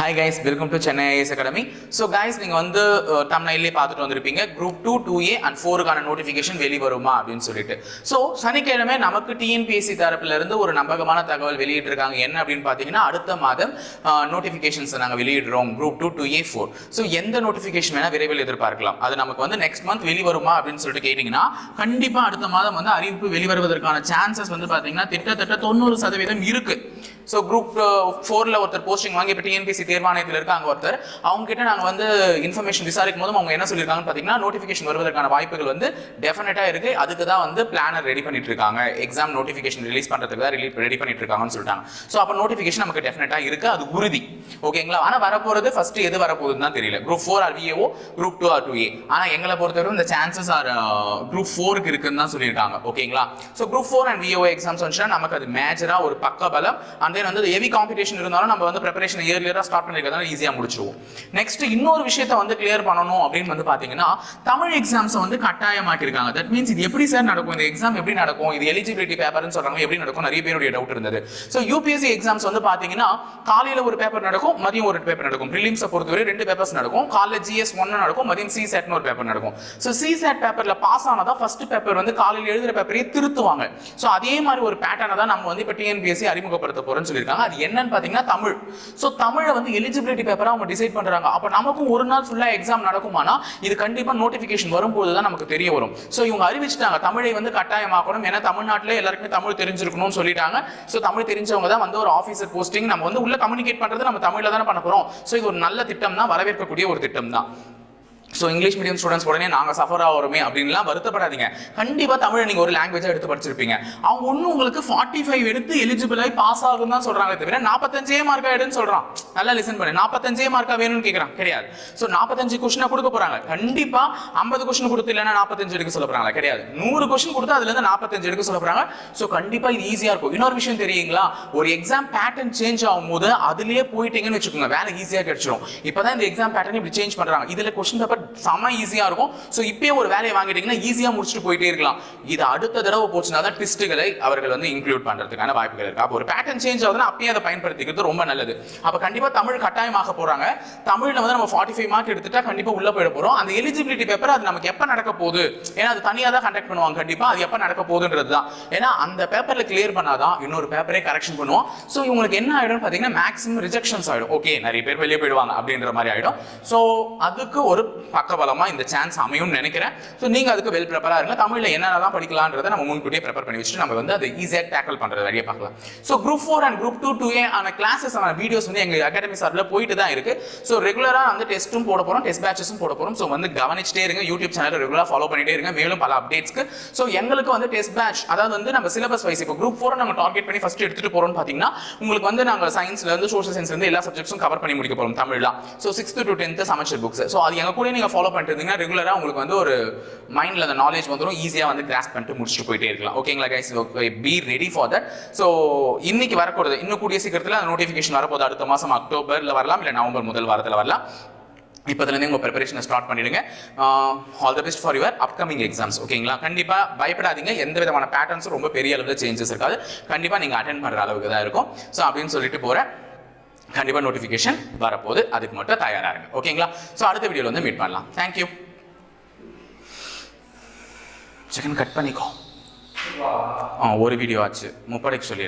Hi guys, welcome to Chennai IAS Academy. So guys, நீங்க வந்து thumbnail-லே பார்த்துட்டு வந்திருப்பீங்க group 2 2A and 4 கான நோட்டிஃபிகேஷன் வெளி வருமா அப்படினு சொல்லிட்டு. சோ சனிக்கிழமை நமக்கு TNPSC தரப்புல இருந்து ஒரு நம்பகமான தகவல் வெளியிட்டு இருக்காங்க. என்ன அப்படினு பாத்தீங்கன்னா அடுத்த மாதம் நோட்டிஃபிகேஷன்ஸ் நாங்க வெளியிடுறோம் group 2 2A 4. சோ எந்த நோட்டிஃபிகேஷன் வேணா விரைவில் எதிர்பார்க்கலாம். அது நமக்கு வந்து next month வெளி வருமா அப்படினு சொல்லிட்டு கேட்டிங்கன்னா கண்டிப்பா அடுத்த மாதம் வந்து அறிவிப்பு வெளிவருவதற்கான சான்சஸ் வந்து பாத்தீங்கன்னா கிட்டத்தட்ட 90% இருக்கு. ஸோ குரூப் 4ல ஒருத்தர் போஸ்டிங் வாங்கி இப்போ டிஎன்பிஎஸ்சி தேர்வாணையத்தில் இருக்காங்க ஒருத்தர். அவங்க கிட்ட நாங்கள் வந்து இன்ஃபர்மேஷன் விசாரிக்கும் போதும் அவங்க என்ன சொல்லியிருக்காங்கன்னு பார்த்தீங்கன்னா நோட்டிஃபிகேஷன் வருவதற்கான வாய்ப்புகள் வந்து டெஃபினட்டாக இருக்கு. அதுக்கு தான் வந்து பிளானர் ரெடி பண்ணிட்டு இருக்காங்க. எக்ஸாம் நோட்டிஃபிகேஷன் ரிலீஸ் பண்ணுறதுக்கு தான் ரெடி பண்ணிட்டு இருக்காங்கன்னு சொல்லிட்டாங்க. ஸோ அப்போ நோட்டிஃபிகேஷன் நமக்கு டெஃபினட்டாக இருக்கு, அது உறுதி. ஓகேங்களா? ஆனால் வரப்போகிறது ஃபர்ஸ்ட் எது வரப்போகுதுன்னு தான் தெரியல. Group 4 or VAO, group 2 or 2A. ஆனால் எங்களை பொறுத்தவரை இந்த சான்சஸ் ஆர் குரூப் 4க்கு இருக்குன்னு தான் சொல்லியிருக்காங்க. ஓகேங்களா? So group 4 and VAO exams வந்துச்சுன்னா நமக்கு அது மேஜராக ஒரு பக்க பலம். அந்த வந்து ஹெவி காம்படிஷன் இருந்தாலும் நம்ம வந்து ப்ரிப்பரேஷன் இயர்லியரா ஸ்டார்ட் பண்ணிருக்கதால ஈஸியா முடிச்சிடுவோம். நெக்ஸ்ட் இன்னொரு விஷயத்தை வந்து கிளியர் பண்ணணும் அப்படின்னு வந்து பாத்தீங்கன்னா தமிழ் எக்ஸாம்ஸ் வந்து கட்டாயமாக்கி இருக்காங்க. தட் மீன்ஸ் இது எப்படி சார் நடக்கும், இந்த எக்ஸாம் எப்படி நடக்கும், இது எலிஜிபிலிட்டி பேப்பர்னு சொல்றாங்க, எப்படி நடக்கும், நிறைய பேருடைய டவுட் இருந்தது. ஸோ யூபிஎஸ்சி எக்ஸாம்ஸ் வந்து பாத்தீங்கன்னா காலையில ஒரு பேப்பர் நடக்கும், மதியம் ஒரு பேப்பர் நடக்கும். ப்ரிலிம்ஸை பொறுத்தவரை 2 பேப்பர்ஸ் நடக்கும். காலைல GS 1 நடக்கும், மதியம் CSAT ஒரு பேப்பர் நடக்கும். ஸோ CSAT பேப்பர்ல பாஸ் ஆனதா ஃபர்ஸ்ட் பேப்பர் வந்து காலையில் எழுதுற பேப்பரையே திருத்துவாங்க. ஸோ அதே மாதிரி ஒரு பேட்டர்னை தான் நம்ம வந்து இப்போ TNPSC அறிமுகப்படுத்த போறோம்னு சொல்லியிருக்காங்க. அது என்னன்னு பாத்தீங்கன்னா தமிழ். சோ தமிழை வந்து எலிஜிபிலிட்டி பேப்பரா அவங்க டிசைட் பண்றாங்க. அப்ப நமக்கும் ஒரு நாள் ஃபுல்லா எக்ஸாம் நடக்குமானா இது கண்டிப்பா நோட்டிபிகேஷன் வரும்போது தான் நமக்கு தெரிய வரும். சோ இவங்க அறிவிச்சிட்டாங்க தமிழை வந்து கட்டாயமாக்கணும். ஏன்னா தமிழ்நாட்டிலே எல்லாருக்குமே தமிழ் தெரிஞ்சிருக்கணும்னு சொல்லிட்டாங்க. சோ தமிழ் தெரிஞ்சவங்க தான் வந்து ஒரு ஆபீசர் போஸ்டிங் நம்ம வந்து உள்ள கம்யூனிகேட் பண்றது நம்ம தமிழ்ல தானே பண்ண போறோம். சோ இது ஒரு நல்ல திட்டம் தான், வரவேற்கக்கூடிய ஒரு திட்டம் தான். ஸோ இங்கிலீஷ் மீடியம் ஸ்டூடெண்ட்ஸ் உடனே நாங்கள் சஃபர் ஆகிறோமே அப்படின்லாம் வருத்தப்படாதீங்க. கண்டிப்பாக தமிழை நீங்கள் ஒரு லாங்குவேஜாக எடுத்து படிச்சிருப்பீங்க. அவங்க ஒன்றும் உங்களுக்கு 45 எடுத்து எலிஜிபிள் ஆகி பாஸ் ஆகும் தான் சொல்கிறாங்க, தவிர 45 மார்க்கா எடுன்னு சொல்கிறான். நல்லா லிசன் பண்ணு. 45 மார்க்கா வேணும்னு கேட்குறான், கிடையாது. ஸோ 45 கொஸ்டினை கொடுக்க போகிறாங்க. கண்டிப்பாக 50 கொஸ்டின் கொடுத்து இல்லைன்னா 45 எடுக்க சொல்ல போகிறாங்களா? கிடையாது. 100 கொஸ்டின் கொடுத்து அதுலேருந்து 45 எடுக்க சொல்ல போகிறாங்க. ஸோ கண்டிப்பாக இது ஈஸியாக இருக்கும். இன்னொரு விஷயம் தெரியுங்களா, ஒரு எக்ஸாம் பேட்டர்ன் சேஞ்ச் ஆகும்போது அதுலேயே போயிட்டீங்கன்னு வச்சுக்கோங்க, வேலை ஈஸியாக கிடைச்சிடும். இப்போ தான் இந்த எக்ஸாம் பேட்டர்ன் இப்படி சேஞ்ச் பண்ணுறாங்க. இதில் கொஸ்டின் பேப்பர் செம ஈஸியா இருக்கும். சோ இப்பவே ஒரு வேலையை வாங்கிட்டீங்கன்னா ஈஸியா முடிச்சுட்டு போயிட்டே இருக்கலாம். இது அடுத்த தடவை போச்சுனா தான் ட்விஸ்ட்களை அவர்கள் வந்து இன்க்ளூட் பண்றதுக்கான வாய்ப்புகள் இருக்கு. அப்போ ஒரு பேட்டர்ன் சேஞ்ச் ஆகுதுன்னா அப்பயே அதை பயன்படுத்திக்கிறது ரொம்ப நல்லது. அப்ப கண்டிப்பா தமிழ் கட்டாயமாக போறாங்க. தமிழ்ல வந்து நம்ம 45 மார்க் எடுத்துட்டா கண்டிப்பா உள்ள போயிட போறோம். அந்த எலிஜிபிலிட்டி பேப்பர் அது நமக்கு எப்ப நடக்க போகுது, ஏன்னா அது தனியா தான் கண்டக்ட் பண்ணுவாங்க. கண்டிப்பா அது எப்ப நடக்க போகுதுன்றது தான். ஏன்னா அந்த பேப்பர்ல கிளியர் பண்ணாதான் இன்னொரு பேப்பரே கரெக்ஷன் பண்ணுவோம். சோ இவங்களுக்கு என்ன ஆயிடும் பாத்தீங்கன்னா மேக்ஸிமம் ரிஜெக்ஷன்ஸ் ஆயிடும். ஓகே, நிறைய பேர் வெளியே போயிடுவாங்க அப்படின்ற மாதிரி ஆயிடும். சோ அதுக்கு ஒரு பக்கபலமா இந்த சான்ஸ் அமையும் நினைக்கிறேன். சோ நீங்க அதுக்கு வெல் ப்ரிப்பேரா இருங்க. தமிழ்ல என்னென்னலாம் படிக்கலாம்ன்றதை நம்ம முன்கூட்டியே ப்ரிப்பேர் பண்ணி வச்சுட்டு நம்ம வந்து அதை ஈஸியா டேக்கிள் பண்றது வழியா பார்க்கலாம். So group 4 and group 2 2A ஆன கிளாसेस ஆன வீடியோஸ் வந்து எங்க அகாடமி சார்ல போயிட்டு தான் இருக்கு. சோ ரெகுலரா வந்து டெஸ்ட்டும் போட போறோம், டெஸ்ட் பேட்சஸும் போட போறோம். சோ வந்து கவனிச்சிட்டே இருங்க. யூடியூப் சேனலை ரெகுலரா ஃபாலோ பண்ணிட்டே இருங்க, மேலும் பல அப்டேட்ஸ்க்கு. சோ எங்களுக்கு வந்து டெஸ்ட் பேட்ச், அதாவது வந்து நம்ம சிலபஸ் வைஸ் இப்போ குரூப் 4 நம்ம டார்கெட் பண்ணி ஃபர்ஸ்ட் எடுத்துட்டு போறோம்னு பாத்தீங்கன்னா உங்களுக்கு வந்து நாங்க சயின்ஸ்ல இருந்து சோஷியல் சயின்ஸ்ல இருந்து எல்லா சப்ஜெக்ட்ஸும் கவர் பண்ணி முடிக்க போறோம் தமிழ்ல. So 6th to 10th Samacheer books. So அது எங்க கூட நீங்க ஃபாலோ பண்ணிட்டு இருந்தீங்கன்னா ரெகுலரா உங்களுக்கு வந்து ஒரு மைண்ட்ல அந்த நாலேஜ் வந்துரும், ஈஸியா வந்து கிராஸ்ப் பண்ணிட்டு முடிச்சுட்டு போயிட்டே இருக்கலாம். ஓகேங்களா guys? Be ready for that. So இன்னைக்கு வரக்கூடாது, இன்னும் கூடிய சீக்கிரத்தில் அந்த நோட்டிஃபிகேஷன் வரப்போது. அடுத்த மாசம் அக்டோபர்ல வரலாம், இல்ல நவம்பர் முதல் வாரத்தில் வரலாம். இப்போதுலேருந்து உங்கள் ப்ரிப்பரேஷனை ஸ்டார்ட் பண்ணிடுங்க. All the best for your upcoming exams. ஓகேங்களா? கண்டிப்பாக பயப்படாதீங்க. எந்த விதமான பேட்டர்ன்ஸும் ரொம்ப பெரிய அளவில் சேஞ்சஸ் இருக்காது. கண்டிப்பாக நீங்கள் அட்டென்ட் பண்ணுற அளவுக்கு தான் இருக்கும். ஸோ அப்படின்னு சொல்லிட்டு போகிறேன். கண்டிப்பாக நோட்டிஃபிகேஷன் வரப்போகுது, அதுக்கு மட்டும் தயாராக இருங்க. ஓகேங்களா? ஸோ அடுத்த வீடியோவில் வந்து மீட் பண்ணலாம். தேங்க்யூ. செகண்ட் கட் பண்ணிக்கோ. ஒரு வீடியோ ஆச்சு, முப்படைக்கு சொல்லி